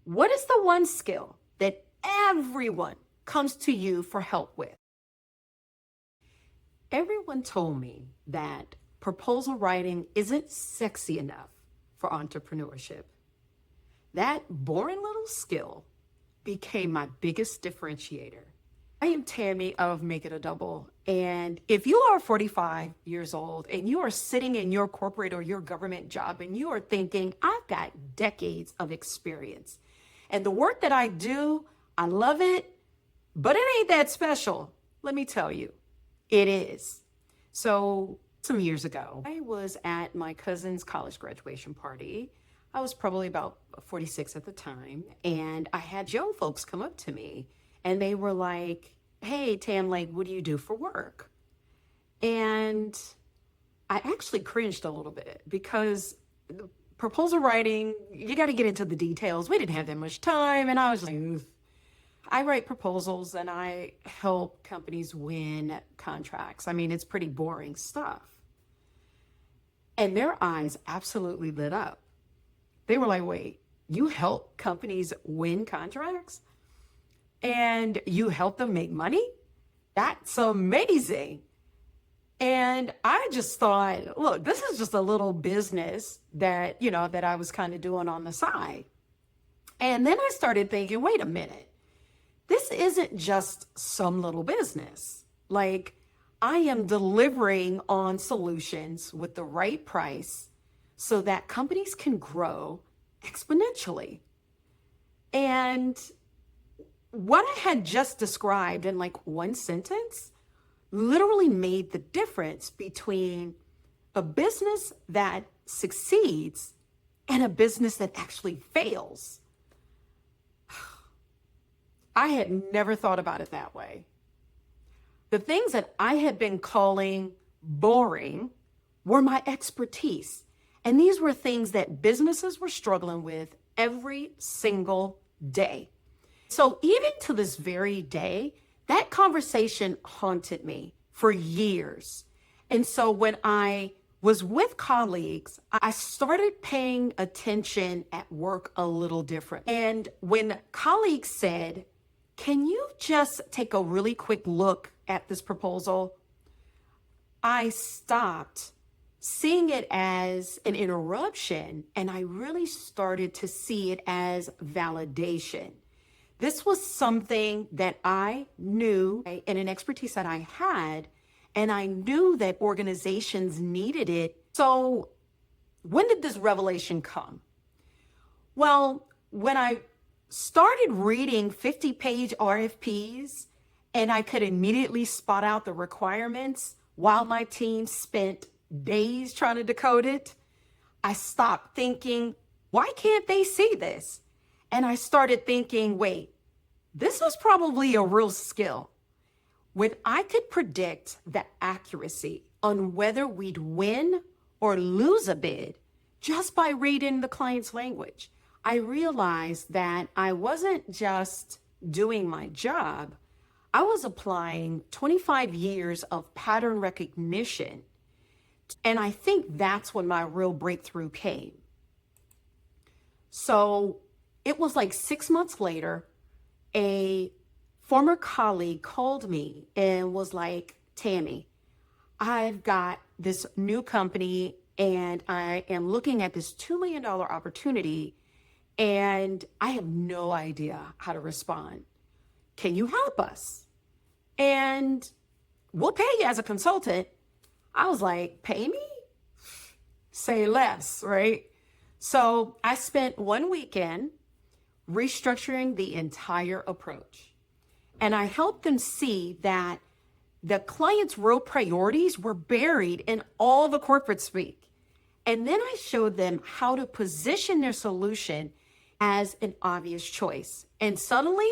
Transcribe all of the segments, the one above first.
What is the one skill that everyone comes to you for help with? Everyone told me that proposal writing isn't sexy enough for entrepreneurship. That boring little skill became my biggest differentiator. I am Tammy of Make It a Double. And if you are 45 years old and you are sitting in your corporate or your government job and you are thinking, I've got decades of experience and the work that I do, I love it, but it ain't that special. Let me tell you, it is. So some years ago, I was at my cousin's college graduation party. I was probably about 46 at the time. And I had young folks come up to me and they were like, hey, Tam, like, what do you do for work? And I actually cringed a little bit because proposal writing, you got to get into the details. We didn't have that much time. And I was like, "Ugh." I write proposals and I help companies win contracts. I mean, it's pretty boring stuff. And their eyes absolutely lit up. They were like, wait, you help companies win contracts? And you help them make money? That's amazing. And I just thought, look, this is just a little business that, that I was kind of doing on the side. And then I started thinking, wait a minute. This isn't just some little business. Like, I am delivering on solutions with the right price so that companies can grow exponentially. And what I had just described in like one sentence literally made the difference between a business that succeeds and a business that actually fails. I had never thought about it that way. The things that I had been calling boring were my expertise. And these were things that businesses were struggling with every single day. So even to this very day, that conversation haunted me for years. And so when I was with colleagues, I started paying attention at work a little different. And when colleagues said, can you just take a really quick look at this proposal? I stopped seeing it as an interruption and I really started to see it as validation. This was something that I knew and an expertise that I had, and I knew that organizations needed it. So when did this revelation come? Well, when I started reading 50-page RFPs and I could immediately spot out the requirements while my team spent days trying to decode it, I stopped thinking, why can't they see this? And I started thinking, wait, this was probably a real skill. When I could predict the accuracy on whether we'd win or lose a bid just by reading the client's language, I realized that I wasn't just doing my job, I was applying 25 years of pattern recognition. And I think that's when my real breakthrough came. So it was like 6 months later, a former colleague called me and was like, Tammy, I've got this new company and I am looking at this $2 million opportunity and I have no idea how to respond. Can you help us? And we'll pay you as a consultant. I was like, pay me? Say less, right? So I spent one weekend restructuring the entire approach. And I helped them see that the client's real priorities were buried in all the corporate speak. And then I showed them how to position their solution as an obvious choice. And suddenly,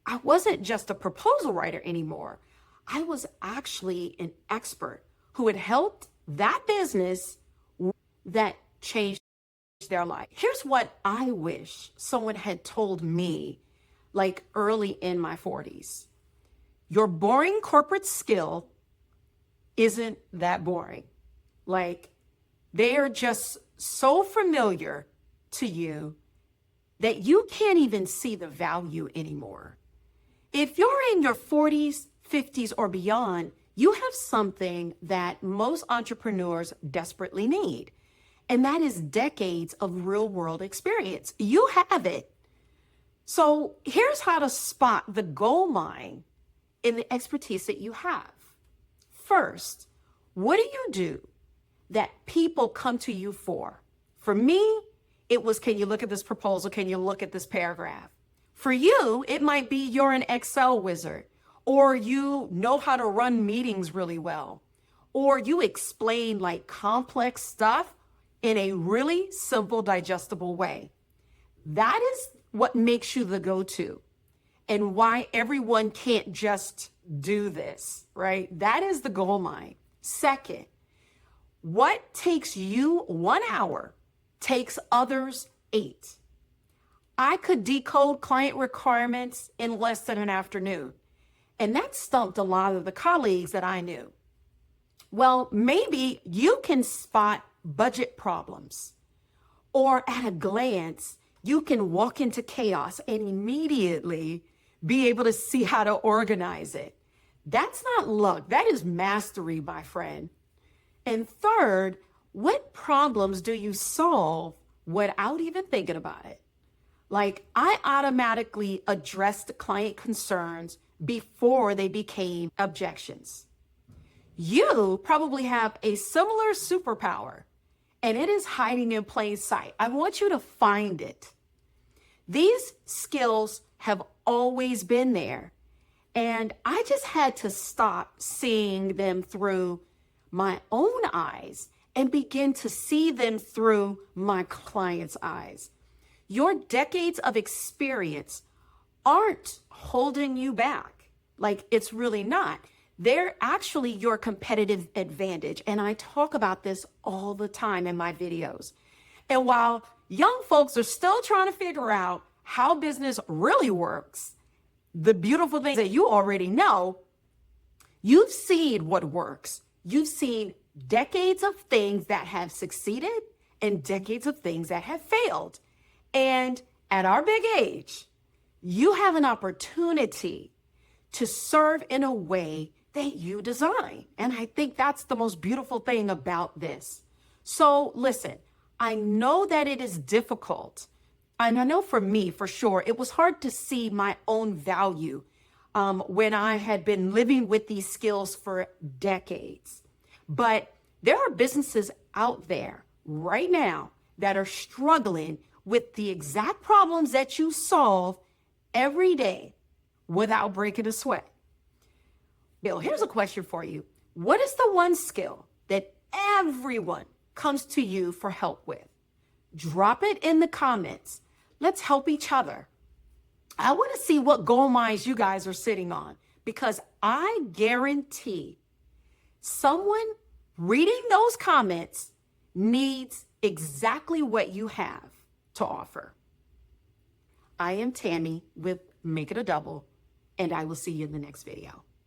I wasn't just a proposal writer anymore. I was actually an expert who had helped that business that changed their life. Here's what I wish someone had told me like early in my 40s. Your boring corporate skill isn't that boring. Like, they are just so familiar to you that you can't even see the value anymore. If you're in your 40s, 50s, or beyond, you have something that most entrepreneurs desperately need, and that is decades of real world experience. You have it. So here's how to spot the gold mine in the expertise that you have. First, what do you do that people come to you for? For me, it was, can you look at this proposal? Can you look at this paragraph? For you, it might be you're an Excel wizard, or you know how to run meetings really well, or you explain like complex stuff in a really simple, digestible way. That is what makes you the go-to, and why everyone can't just do this, right? That is the gold mine. Second, what takes you 1 hour takes others 8. I could decode client requirements in less than an afternoon, and that stumped a lot of the colleagues that I knew. Well, maybe you can spot budget problems, or at a glance, you can walk into chaos and immediately be able to see how to organize it. That's not luck. That is mastery, my friend. And third, what problems do you solve without even thinking about it? Like, I automatically addressed client concerns before they became objections. You probably have a similar superpower, and it is hiding in plain sight. I want you to find it. These skills have always been there, and I just had to stop seeing them through my own eyes and begin to see them through my clients' eyes. Your decades of experience aren't holding you back. Like, it's really not. They're actually your competitive advantage. And I talk about this all the time in my videos. And while young folks are still trying to figure out how business really works, the beautiful thing that you already know, you've seen what works. You've seen decades of things that have succeeded and decades of things that have failed. And at our big age, you have an opportunity to serve in a way that you design. And I think that's the most beautiful thing about this. So listen, I know that it is difficult. And I know for me, for sure, it was hard to see my own value when I had been living with these skills for decades. But there are businesses out there right now that are struggling with the exact problems that you solve every day without breaking a sweat. Bill, here's a question for you. What is the one skill that everyone comes to you for help with? Drop it in the comments. Let's help each other. I want to see what gold mines you guys are sitting on, because I guarantee someone reading those comments needs exactly what you have to offer. I am Tammy with Make It a Double, and I will see you in the next video.